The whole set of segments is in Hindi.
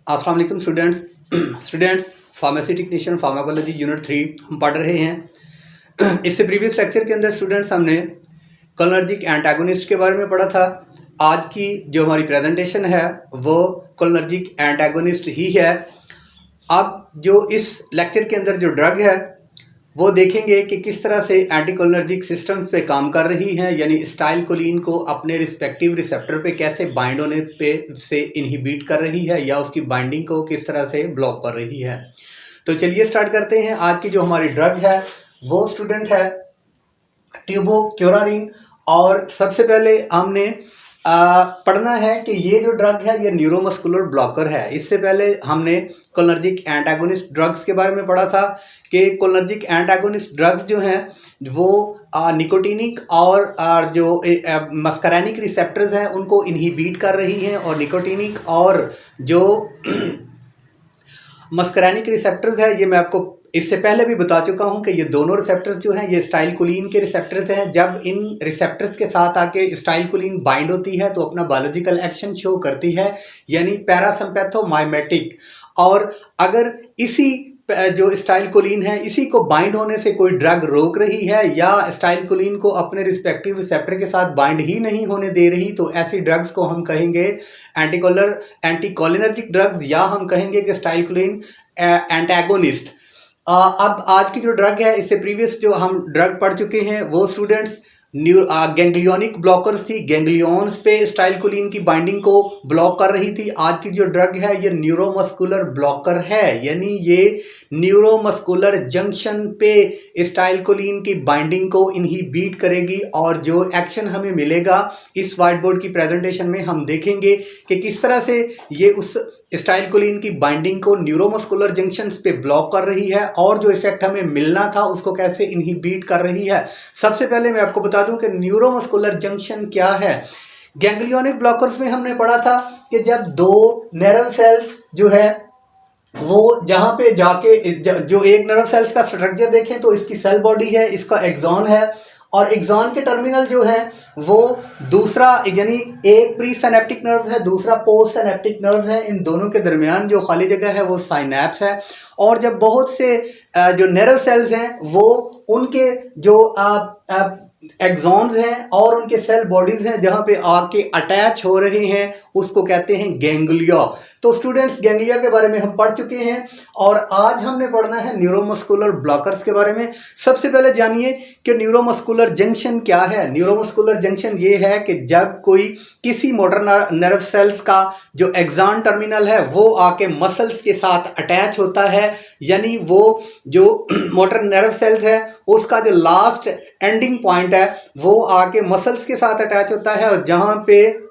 अस्सलाम वालेकुम students pharmacy technician pharmacology unit 3 हम पढ़ रहे हैं। इससे प्रीवियस लेक्चर के अंदर स्टूडेंट्स हमने कोलिनर्जिक एंटागोनिस्ट के बारे में पढ़ा था। आज की जो हमारी प्रेजेंटेशन है वो कोलिनर्जिक एंटागोनिस्ट ही है। अब जो इस लेक्चर के अंदर जो ड्रग है वो देखेंगे कि किस तरह से एंटीकोलिनर्जिक सिस्टम्स पे काम कर रही हैं, यानी एसिटाइलकोलिन को अपने रिस्पेक्टिव रिसेप्टर पे कैसे बाइंड होने पे से इनहिबिट कर रही है या उसकी बाइंडिंग को किस तरह से ब्लॉक कर रही है। तो चलिए स्टार्ट करते हैं। आज की जो हमारी ड्रग है वो स्टूडेंट है ट्यूबोक्यूरारिन। और सबसे पहले हमने पढ़ना है कि ये जो ड्रग है ये न्यूरोमस्कुलर ब्लॉकर है। इससे पहले हमने कोलिनर्जिक एंटागोनिस्ट ड्रग्स के बारे में पढ़ा था कि कोलिनर्जिक एंटागोनिस्ट ड्रग्स जो हैं वो निकोटिनिक और जो मस्करैनिक रिसेप्टर्स हैं उनको इनहिबिट कर रही हैं, और निकोटिनिक और जो मस्करैनिक रिसेप्टर्स है ये मैं आपको इससे पहले भी बता चुका हूं कि ये दोनों रिसेप्टर्स जो हैं ये एसिटाइलकोलिन के रिसेप्टर्स हैं। जब इन रिसेप्टर्स के साथ आके एसिटाइलकोलिन बाइंड होती है तो अपना बायोलॉजिकल एक्शन शो करती है, यानी पैरासिम्पैथोमाइमेटिक। और अगर इसी जो एसिटाइलकोलिन है इसी को बाइंड होने से कोई ड्रग रोक रही है या एसिटाइलकोलिन को अपने रिस्पेक्टिव रिसेप्टर के साथ बाइंड ही नहीं होने दे रही, तो ऐसी ड्रग्स को हम कहेंगे एंटीकोलिनर्जिक ड्रग्स, या हम कहेंगे कि एसिटाइलकोलिन एंटागोनिस्ट। अब आज की जो ड्रग है इससे प्रीवियस जो हम ड्रग पढ़ चुके हैं वो स्टूडेंट्स गैंग्लियोनिक ब्लॉकर्स थी। गैंग्लियॉन्स पे एसिटाइलकोलिन की बाइंडिंग को ब्लॉक कर रही थी। आज की जो ड्रग है ये न्यूरोमस्कुलर ब्लॉकर है, यानी ये न्यूरोमस्कुलर जंक्शन पे एसिटाइलकोलिन की बाइंडिंग को इनहिबिट करेगी। और जो एक्शन हमें मिलेगा इस व्हाइट बोर्ड की प्रेजेंटेशन में हम देखेंगे कि किस तरह से ये उस एसिटाइलकोलिन की बाइंडिंग को न्यूरोमस्कुलर जंक्शंस पे ब्लॉक कर रही है और जो इफेक्ट हमें मिलना था उसको कैसे इनहिबिट कर रही है। सबसे पहले मैं आपको बता दूं कि न्यूरोमस्कुलर जंक्शन क्या है। गैंग्लियोनिक ब्लॉकर्स में हमने पढ़ा था कि जब दो नर्व सेल्स जो है वो जहां पे जाके जो एक नर्व सेल्स का स्ट्रक्चर देखें तो इसकी सेल बॉडी है, इसका एक्सॉन है, और एक्सॉन के टर्मिनल जो है वो दूसरा, यानी एक प्री सिनेप्टिक नर्व है, दूसरा पोस्ट सिनेप्टिक नर्व है। इन दोनों के दरमियान जो खाली जगह है वो साइनैप्स है। और जब बहुत से जो नर्व सेल्स हैं वो उनके जो एक्सॉन्स हैं और उनके सेल बॉडीज हैं जहां पे आके अटैच हो रहे हैं उसको कहते हैं गैंग्लिया। तो स्टूडेंट्स गैंग्लिया के बारे में हम पढ़ चुके हैं और आज हमने पढ़ना है न्यूरोमस्कुलर ब्लॉकर्स के बारे में। सबसे पहले जानिए कि न्यूरोमस्कुलर जंक्शन क्या है। न्यूरोमस्कुलर जंक्शन ये है कि जब कोई किसी मोटर नर्व सेल्स का जो एक्सॉन टर्मिनल है वो आके मसल्स के साथ अटैच होता है, यानी वो जो मोटर नर्व सेल्स है उसका जो लास्ट एंडिंग पॉइंट है वो आके मसल्स के साथ अटैच होता है, और जहां पे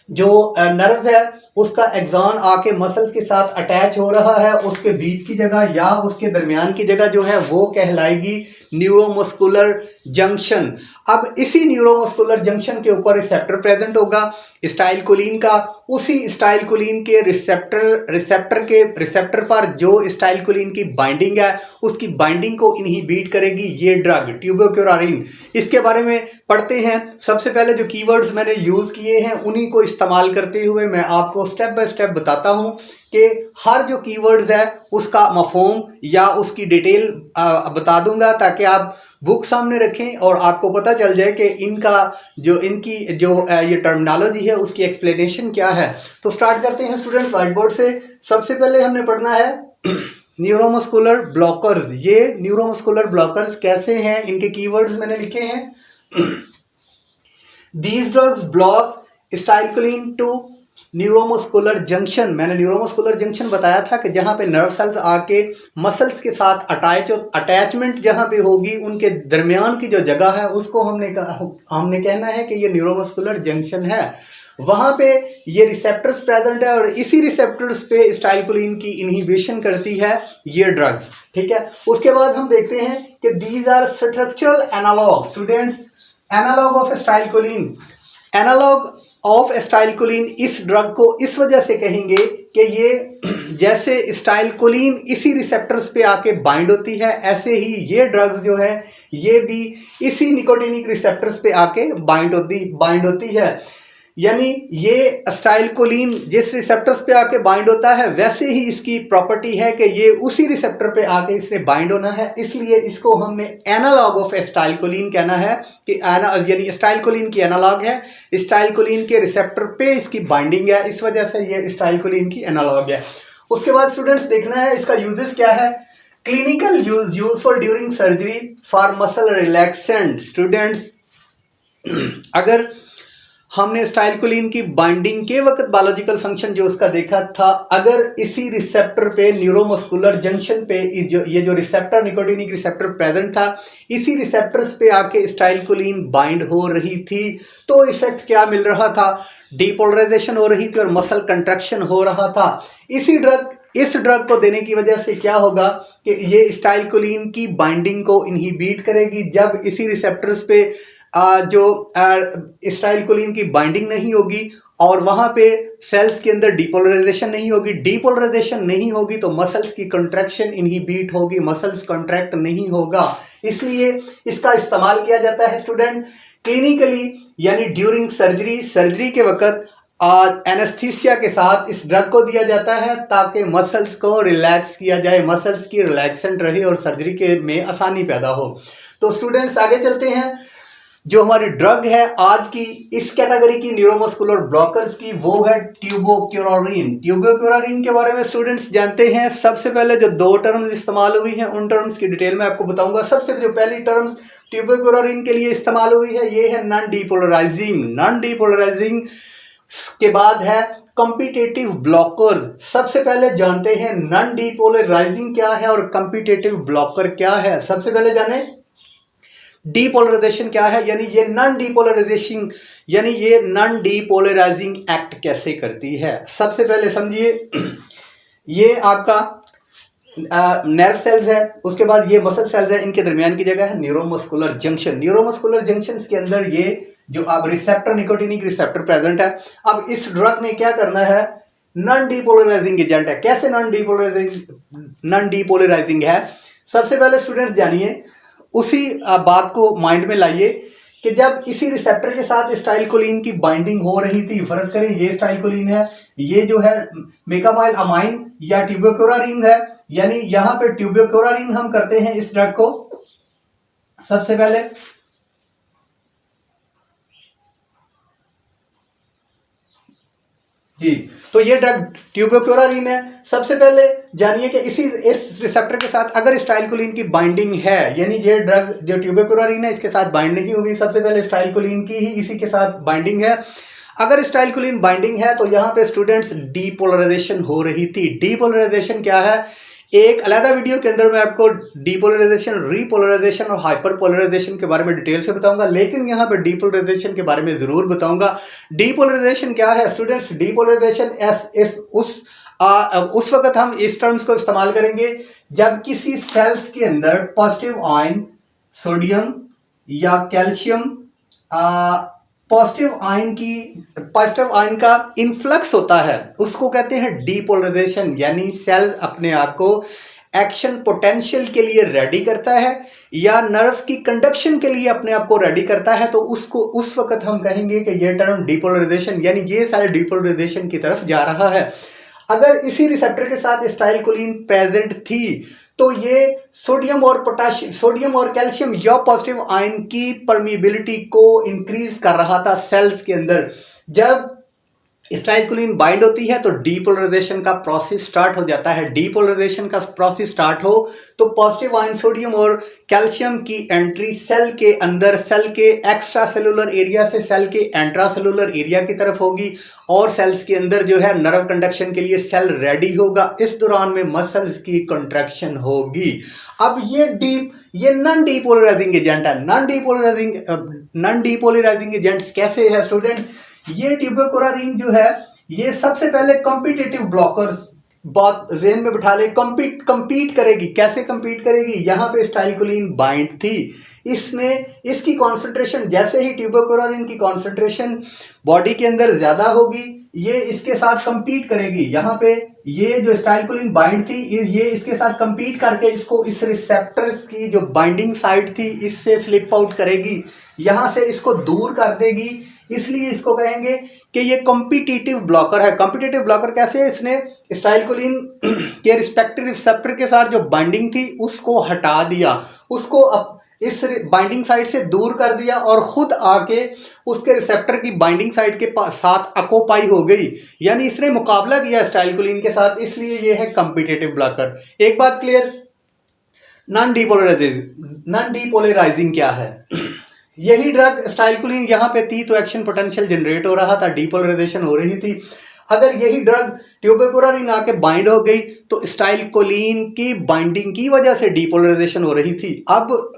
जो नर्व्स है उसका एक्सॉन आके मसल्स के साथ अटैच हो रहा है, उसके बीच की जगह या उसके दरमियान की जगह जो है वो कहलाएगी न्यूरोमस्कुलर जंक्शन। अब इसी न्यूरोमस्कुलर जंक्शन के ऊपर रिसेप्टर प्रेजेंट होगा एसिटाइलकोलिन का। उसी एसिटाइलकोलिन के रिसेप्टर पर जो एसिटाइलकोलिन की बाइंडिंग है उसकी बाइंडिंग को इनहिबिट करेगी ये ड्रग ट्यूबोक्यूरारिन। इसके बारे में पढ़ते हैं। सबसे पहले जो कीवर्ड्स मैंने यूज़ किए हैं उन्हीं को इस्तेमाल करते हुए मैं आपको स्टेप बाय स्टेप बताता हूं कि हर जो कीवर्ड्स है उसका मफहूम या उसकी डिटेल बता दूंगा ताकि आप बुक सामने रखें और आपको पता चल जाए कि इनकी जो ये टर्मिनोलॉजी है उसकी एक्सप्लेनेशन क्या है। तो स्टार्ट करते हैं स्टूडेंट्स व्हाइट बोर्ड से। सबसे पहले हमने पढ़ना है न्यूरोमस्कुलर ब्लॉकर्स। ये न्यूरोमस्कुलर ब्लॉकर्स कैसे हैं, इनके कीवर्ड्स मैंने लिखे हैं। These drugs block acetylcholine to neuromuscular junction. मैंने न्यूरोमस्कुलर जंक्शन बताया था कि जहां पे नर्व सेल्स आके मसल्स के साथ अटैचमेंट जहां पे होगी उनके दरमियान की जो जगह है उसको हमने कहना है कि ये न्यूरोमस्कुलर जंक्शन है। वहां पे ये रिसेप्टर्स प्रेजेंट है और इसी रिसेप्टर्स पे एसिटाइलकोलिन की इनहिबिशन करती है ये ड्रग्स। ठीक है, उसके बाद हम देखते हैं कि these are structural analogue. Students analogue of acetylcholine, analogue of acetylcholine इस ड्रग को इस वजह से कहेंगे कि ये जैसे एसिटाइलकोलिन इसी रिसेप्टर्स पे आके बाइंड होती है ऐसे ही ये ड्रग्स जो है ये भी इसी निकोटिनिक रिसेप्टर्स पे आके बाइंड होती है। यानी ये एसिटाइलकोलिन जिस रिसेप्टर्स पे आके बाइंड होता है वैसे ही इसकी प्रॉपर्टी है कि ये उसी रिसेप्टर पे आके इसने बाइंड होना है, इसलिए इसको हमने एनालॉग ऑफ एसिटाइलकोलिन कहना है कि यानी एसिटाइलकोलिन की एनालॉग है, एसिटाइलकोलिन के रिसेप्टर पे इसकी बाइंडिंग है, इस वजह से ये एसिटाइलकोलिन की एनालॉग है। उसके बाद स्टूडेंट्स देखना है इसका यूजेस क्या है। Clinical useful during surgery for muscle relaxant. Students अगर हमने एसिटाइलकोलिन की बाइंडिंग के वक्त बायोलॉजिकल फंक्शन जो उसका देखा था, अगर इसी रिसेप्टर पे न्यूरोमस्कुलर जंक्शन पे ये जो रिसेप्टर निकोटिनिक रिसेप्टर प्रेजेंट था, इसी रिसेप्टर्स पे आके एसिटाइलकोलिन बाइंड हो रही थी, तो इफेक्ट क्या मिल रहा था, डीपोलराइजेशन हो रही थी और मसल कंट्रैक्शन हो रहा था। इस ड्रग को देने की वजह से क्या होगा कि ये एसिटाइलकोलिन की बाइंडिंग को इनहिबिट करेगी। जब इसी रिसेप्टर्स पे जो एसिटाइलकोलिन की बाइंडिंग नहीं होगी और वहाँ पे सेल्स के अंदर डीपोलराइजेशन नहीं होगी, डीपोलराइजेशन नहीं होगी तो मसल्स की कंट्रैक्शन इनहिबिट होगी, मसल्स कंट्रैक्ट नहीं होगा, इसलिए इसका इस्तेमाल किया जाता है स्टूडेंट क्लिनिकली, यानी ड्यूरिंग सर्जरी। सर्जरी के वक्त एनेस्थीसिया के साथ इस ड्रग को दिया जाता है ताकि मसल्स को रिलैक्स किया जाए, मसल्स की रिलैक्सेंट रहे और सर्जरी के में आसानी पैदा हो। तो स्टूडेंट्स आगे चलते हैं। जो हमारी ड्रग है आज की इस कैटेगरी की न्यूरोमस्कुलर ब्लॉकर्स की, वो है ट्यूबोक्यूरारिन। ट्यूबोक्यूरारिन के बारे में स्टूडेंट्स जानते हैं। सबसे पहले जो दो टर्म्स इस्तेमाल हुई हैं उन टर्म्स की डिटेल में आपको बताऊंगा। सबसे जो पहली टर्म्स ट्यूबोक्यूरारिन के लिए इस्तेमाल हुई है ये है नॉन डीपोलराइजिंग। नॉन डीपोलराइजिंग के बाद है कॉम्पिटिटिव ब्लॉकर्स। सबसे पहले जानते हैं नॉन डीपोलराइजिंग क्या है और कॉम्पिटिटिव ब्लॉकर क्या है। सबसे पहले जाने डीपोलराइजेशन क्या है, यानी ये नॉन डीपोलराइजेशन यानी ये नॉन डीपोलराइजिंग एक्ट कैसे करती है। सबसे पहले समझिए, ये आपका नर्व सेल्स है, उसके बाद ये मसल सेल्स है, इनके दरमियान की जगह है न्यूरोमस्कुलर जंक्शन। न्यूरोमस्कुलर जंक्शन के अंदर ये जो अब रिसेप्टर निकोटिनिक रिसेप्टर प्रेजेंट है। अब इस ड्रग ने क्या करना है, नॉन डीपोलराइजिंग एजेंट है। कैसे नॉन डीपोलराइजिंग है, सबसे पहले स्टूडेंट्स जानिए, उसी बात को माइंड में लाइए कि जब इसी रिसेप्टर के साथ एसिटाइलकोलिन की बाइंडिंग हो रही थी, फर्ज करें ये एसिटाइलकोलिन है, ये जो है मेकामाइल अमाइन या ट्यूबोक्यूरारिन है, यानी यहां पे ट्यूबोक्यूरारिन हम करते हैं इस ड्रग को सबसे पहले जी, तो ये ड्रग ट्यूबोक्यूरारिन है। सबसे पहले जानिए कि इस रिसेप्टर के साथ अगर एसिटाइलकोलिन की बाइंडिंग है, यानी ये ड्रग जो ट्यूबोक्यूरारिन है इसके साथ बाइंड नहीं होगी, सबसे पहले एसिटाइलकोलिन की ही इसी के साथ बाइंडिंग है। अगर एसिटाइलकोलिन बाइंडिंग है तो यहाँ पे स्टूडेंट्स डीपोलराइजेशन हो रही थी। डीपोलराइजेशन क्या है, एक अलग वीडियो के अंदर मैं आपको डीपोलराइजेशन, रीपोलराइजेशन और हाइपरपोलराइजेशन के बारे में डिटेल से बताऊंगा, लेकिन यहाँ पे डीपोलराइजेशन के बारे में जरूर बताऊंगा। डीपोलराइजेशन क्या है स्टूडेंट्स, डीपोलराइजेशन उस वक्त हम इस टर्म्स को इस्तेमाल करेंगे जब किसी सेल्स के अंदर पॉजिटिव आयन सोडियम या कैल्शियम पॉजिटिव आयन का इन्फ्लक्स होता है, उसको कहते हैं डीपोलराइजेशन। यानी सेल अपने आप को एक्शन पोटेंशियल के लिए रेडी करता है या नर्व्स की कंडक्शन के लिए अपने आप को रेडी करता है, तो उसको उस वक्त हम कहेंगे कि ये टर्म डीपोलराइजेशन, यानी ये सेल डीपोलराइजेशन की तरफ जा रहा है। अगर इसी रिसेप्टर के साथ एसिटाइलकोलिन प्रेजेंट थी तो ये सोडियम और कैल्शियम या पॉजिटिव आयन की परमिबिलिटी को इंक्रीज कर रहा था सेल्स के अंदर। जब एसिटाइलकोलिन बाइंड होती है तो डीपोलराइजेशन का प्रोसेस स्टार्ट हो जाता है। डीपोलराइजेशन का प्रोसेस स्टार्ट हो तो पॉजिटिव आयन सोडियम और कैल्शियम की एंट्री सेल के अंदर, सेल के एक्स्ट्रा सेलुलर एरिया से सेल के इंट्रासेलुलर एरिया की तरफ होगी और सेल्स के अंदर जो है नर्व कंडक्शन के लिए सेल रेडी होगा। इस दौरान में मसल्स की कंट्रैक्शन होगी। अब ये नॉन डीपोलराइजिंग एजेंट है। नॉन डीपोलराइजिंग एजेंट्स कैसे है स्टूडेंट, ये ट्यूबोक्यूरारिन जो है ये सबसे पहले कॉम्पिटिटिव ब्लॉकर्स, बात ज़हन में बिठा ले, कंपीट करेगी। कैसे कंपीट करेगी, यहाँ पे एसिटाइलकोलिन बाइंड थी, इसकी कॉन्सेंट्रेशन जैसे ही ट्यूबोक्यूरारिन की कॉन्सेंट्रेशन बॉडी के अंदर ज्यादा होगी, ये इसके साथ कंपीट करेगी। यहाँ पे ये जो एसिटाइलकोलिन बाइंड थी ये इसके साथ कंपीट करके इसको इस रिसेप्टर्स की जो बाइंडिंग साइट थी इससे स्लिप आउट करेगी, यहाँ से इसको दूर कर देगी। इसलिए इसको कहेंगे कि ये कॉम्पिटिटिव ब्लॉकर है। कॉम्पिटिटिव ब्लॉकर कैसे? इसने स्टाइलकोलिन के रिस्पेक्टिव रिसेप्टर के साथ जो बाइंडिंग थी उसको हटा दिया, उसको इस बाइंडिंग साइट से दूर कर दिया और खुद आके उसके रिसेप्टर की बाइंडिंग साइट के साथ अकोपाई हो गई, यानी इसने मुकाबला किया स्टाइलकोलिन के साथ, इसलिए ये है कॉम्पिटिटिव ब्लॉकर। एक बात क्लियर? नॉन डीपोलराइजिंग क्या है? यही ड्रग स्टाइलकोलिन यहाँ पे थी तो एक्शन पोटेंशियल जनरेट हो रहा था, डीपोलराइजेशन हो रही थी। अगर यही ड्रग ट्यूबेकुरारिन आके बाइंड हो गई तो स्टाइलकोलिन की बाइंडिंग की वजह से डीपोलराइजेशन हो रही थी। अब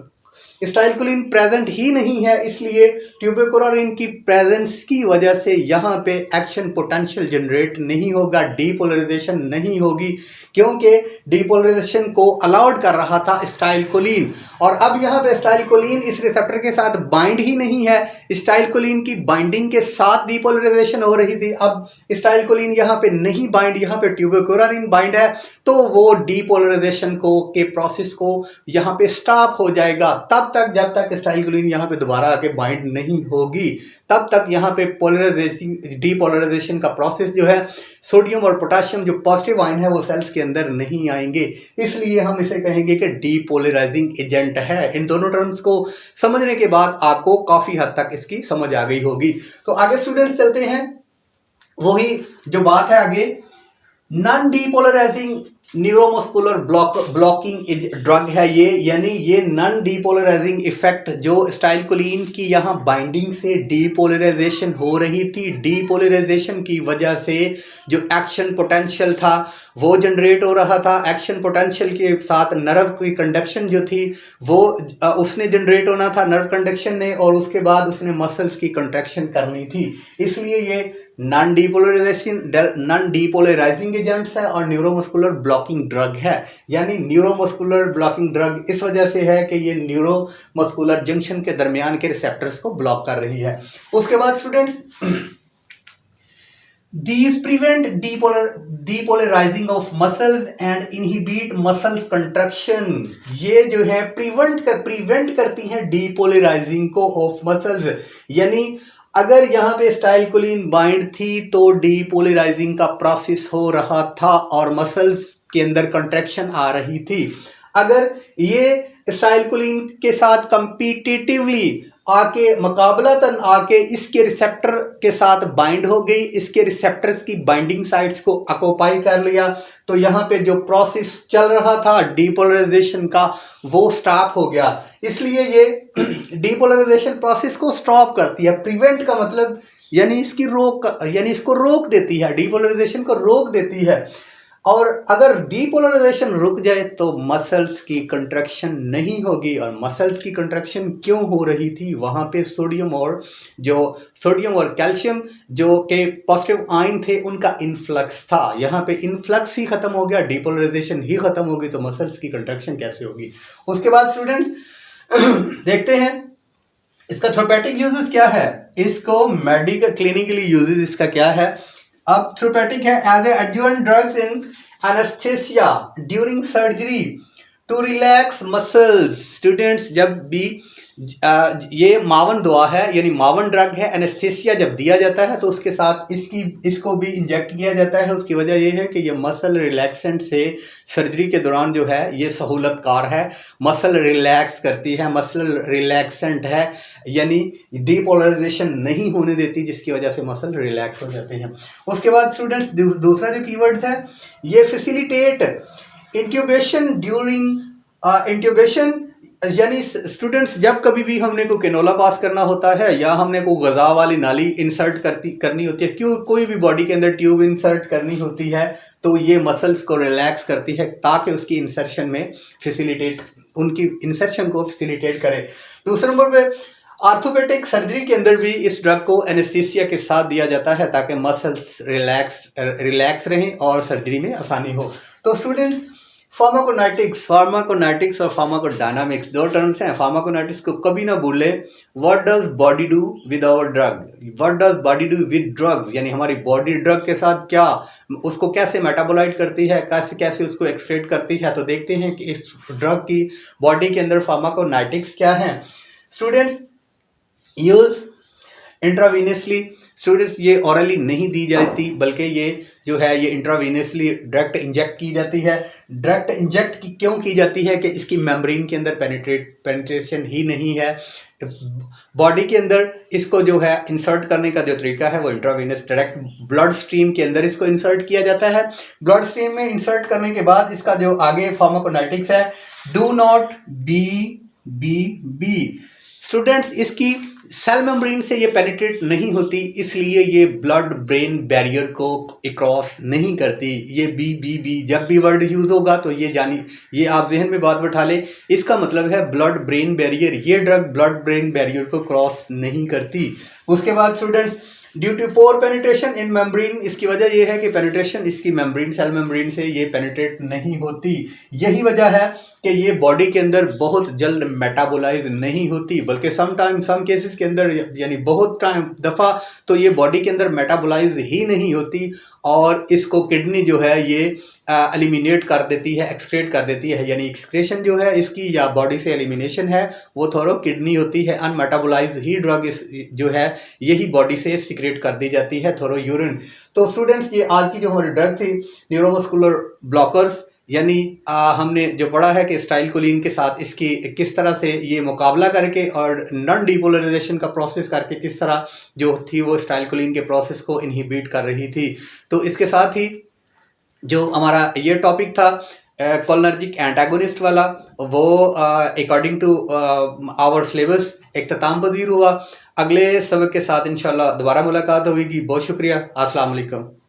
स्टाइलकोलिन प्रेजेंट ही नहीं है, इसलिए ट्यूबेकुरारिन की प्रेजेंस की वजह से यहाँ पे एक्शन पोटेंशियल जनरेट नहीं होगा, डीपोलराइजेशन नहीं होगी, क्योंकि डीपोलराइजेशन को अलाउड कर रहा था स्टाइलकोलिन। और अब यहाँ पे स्टाइलकोलिन इस रिसेप्टर के साथ बाइंड ही नहीं है, स्टाइलकोलिन की बाइंडिंग के साथ डीपोलराइजेशन हो रही थी। अब स्टाइलकोलिन यहाँ पे नहीं बाइंड, यहाँ पे ट्यूबेकुरारिन बाइंड है, तो वो डीपोलराइजेशन को के प्रोसेस को यहाँ पे स्टॉप हो जाएगा। तब तक जब तक स्टाइलकोलिन यहाँ पे दोबारा आके बाइंड नहीं होगी, तब तक यहाँ पे पोलराइजेशन डीपोलराइजेशन का प्रोसेस जो है, सोडियम और पोटेशियम जो पॉजिटिव आयन है वो सेल्स के अंदर नहीं आएंगे, इसलिए हम इसे कहेंगे कि डीपोलराइजिंग एजेंट है। इन दोनों टर्म्स को समझने के बाद आपको काफी हद तक इसकी समझ आ गई होगी। तो आगे स्टूडेंट्स चलते हैं, वही जो बात है आगे, non depolarizing neuromuscular blocking drug है ये, यानी ये नॉन डीपोलराइजिंग इफेक्ट जो स्टाइलकोलिन की यहाँ बाइंडिंग से डीपोलराइजेशन हो रही थी, डीपोलराइजेशन की वजह से जो एक्शन पोटेंशियल था वो जनरेट हो रहा था, एक्शन पोटेंशियल के साथ नर्व की कंडक्शन जो थी वो उसने जनरेट होना था, नर्व कंडक्शन ने, और उसके बाद उसने मसल्स की कंट्रैक्शन करनी थी, इसलिए ये नॉन डीपोलराइजिंग एजेंट्स है और न्यूरोमस्कुलर ब्लॉकिंग ड्रग है। यानी न्यूरोमस्कुलर ब्लॉकिंग ड्रग इस वजह से है कि ये न्यूरोमस्कुलर जंक्शन के दरमियान के रिसेप्टर्स को ब्लॉक कर रही है। उसके बाद students, these prevent depolarizing of muscles and inhibit muscle contraction। ये जो है प्रिवेंट करती हैं डीपोलराइजिंग को ऑफ मसल्स, यानी अगर यहाँ पे स्टाइलकोलिन बाइंड थी तो डीपोलराइजिंग का प्रोसेस हो रहा था और मसल्स के अंदर कंट्रैक्शन आ रही थी। अगर ये स्टाइलकोलिन के साथ कंपीटिटिवली आके मुकाबलातन आके इसके रिसेप्टर के साथ बाइंड हो गई, इसके रिसेप्टर्स की बाइंडिंग साइट्स को ऑक्युपाई कर लिया, तो यहाँ पे जो प्रोसेस चल रहा था डीपोलराइजेशन का वो स्टॉप हो गया। इसलिए ये डीपोलराइजेशन प्रोसेस को स्टॉप करती है। प्रिवेंट का मतलब यानी इसको रोक देती है, डीपोलराइजेशन को रोक देती है। और अगर डीपोलराइजेशन रुक जाए तो मसल्स की कंट्रैक्शन नहीं होगी, और मसल्स की कंट्रैक्शन क्यों हो रही थी? वहाँ पे सोडियम और कैल्शियम जो के पॉजिटिव आयन थे उनका इन्फ्लक्स था, यहाँ पे इन्फ्लक्स ही खत्म हो गया, डीपोलराइजेशन ही खत्म होगी, तो मसल्स की कंट्रैक्शन कैसे होगी? उसके बाद स्टूडेंट्स देखते हैं इसका थेरेपेटिक यूजेस क्या है, इसको मेडिकल क्लिनिकली यूजेस इसका क्या है। अब थेरेपेटिक है as a adjuvant drugs in anaesthesia during surgery to relax muscles. Students, जब भी ये मावन दवा है, यानी मावन ड्रग है, एनेस्थेसिया जब दिया जाता है तो उसके साथ इसको भी इंजेक्ट किया जाता है। उसकी वजह ये है कि ये मसल रिलैक्सेंट से सर्जरी के दौरान जो है ये सहूलतकार है, मसल रिलैक्स करती है, मसल रिलैक्सेंट है, यानी डीपोलराइजेशन नहीं होने देती, जिसकी वजह से मसल रिलैक्स हो जाते हैं। उसके बाद स्टूडेंट्स दूसरा जो कीवर्ड्स है, ये फैसिलिटेट इंट्यूबेशन ड्यूरिंग इंट्यूबेशन, यानी स्टूडेंट्स जब कभी भी हमने को कैनोला पास करना होता है या हमने को गज़ा वाली नाली इंसर्ट करनी होती है, कोई भी बॉडी के अंदर ट्यूब इंसर्ट करनी होती है, तो ये मसल्स को रिलैक्स करती है ताकि उसकी इंसर्शन में उनकी इंसर्शन को फैसिलिटेट करे। दूसरे नंबर पे आर्थोपेडिक सर्जरी के अंदर भी इस ड्रग को एनेस्थीसिया के साथ दिया जाता है ताकि मसल्स रिलैक्स रहें और सर्जरी में आसानी हो। तो स्टूडेंट्स, फार्माकोनाइटिक्स और फार्माकोडायनामिक्स दो टर्म्स हैं। फार्माकोनाइटिक्स को कभी ना भूले। What does body do with our drug, what does body do with drugs, यानी हमारी बॉडी ड्रग के साथ क्या उसको कैसे मेटाबोलाइट करती है, कैसे उसको एक्सक्रीट करती है। तो देखते हैं कि इस ड्रग की बॉडी के अंदर फार्माकोनाइटिक्स क्या है। स्टूडेंट्स, यूज इंट्रावीनसली स्टूडेंट्स ये ऑरली नहीं दी जाती, बल्कि ये जो है ये इंट्रावीनसली डायरेक्ट इंजेक्ट की जाती है। डायरेक्ट इंजेक्ट की क्यों की जाती है कि इसकी मेम्ब्रेन के अंदर पेनिट्रेशन ही नहीं है। बॉडी के अंदर इसको जो है इंसर्ट करने का जो तरीका है वो इंट्रावीनस डायरेक्ट ब्लड स्ट्रीम के अंदर इसको इंसर्ट किया जाता है। ब्लड स्ट्रीम में इंसर्ट करने के बाद इसका जो आगे फार्माकोकाइनेटिक्स है, डू नॉट बी स्टूडेंट्स, इसकी सेल मेम्ब्रेन से ये पेनिट्रेट नहीं होती, इसलिए ये ब्लड ब्रेन बैरियर को क्रॉस नहीं करती। ये बी जब भी वर्ड यूज होगा तो ये ये आप जहन में बात बैठा लें, इसका मतलब है ब्लड ब्रेन बैरियर। ये ड्रग ब्लड ब्रेन बैरियर को क्रॉस नहीं करती। उसके बाद students, due to poor penetration in membrane, इसकी वजह यह है कि पेनिट्रेशन इसकी मेम्ब्रेन सेल मेम्ब्रेन से ये पेनिट्रेट नहीं होती। यही वजह है कि ये बॉडी के अंदर बहुत जल्द मेटाबोलाइज नहीं होती, बल्कि सम केसेस के अंदर यानी बहुत टाइम दफ़ा तो ये बॉडी के अंदर मेटाबोलाइज ही नहीं होती और इसको किडनी जो है ये एलिमिनेट कर देती है, एक्सक्रेट कर देती है। यानी एक्सक्रेशन जो है इसकी या बॉडी से एलिमिनेशन है वो थोड़ा किडनी होती है। अनमेटाबोलाइज ही ड्रग जो है यही बॉडी से सीक्रेट कर दी जाती है थोड़ा यूरिन। तो स्टूडेंट्स, ये आज की जो हमारी ड्रग थी न्यूरोमस्कुलर ब्लॉकर्स, यानी हमने जो पढ़ा है कि स्टाइलकोलिन के साथ इसकी किस तरह से ये मुकाबला करके और नॉन डिपोलराइजेशन का प्रोसेस करके किस तरह जो थी वो स्टाइलकोलिन के प्रोसेस को इनहिबिट कर रही थी। तो इसके साथ ही जो हमारा ये टॉपिक था कोलिनर्जिक एंटागोनिस्ट वाला, वो अकॉर्डिंग टू आवर सिलेबस इख्तिताम पजीर हुआ। अगले सबक के साथ इंशाल्लाह दोबारा मुलाकात होगी। बहुत शुक्रिया। अस्सलाम वालेकुम।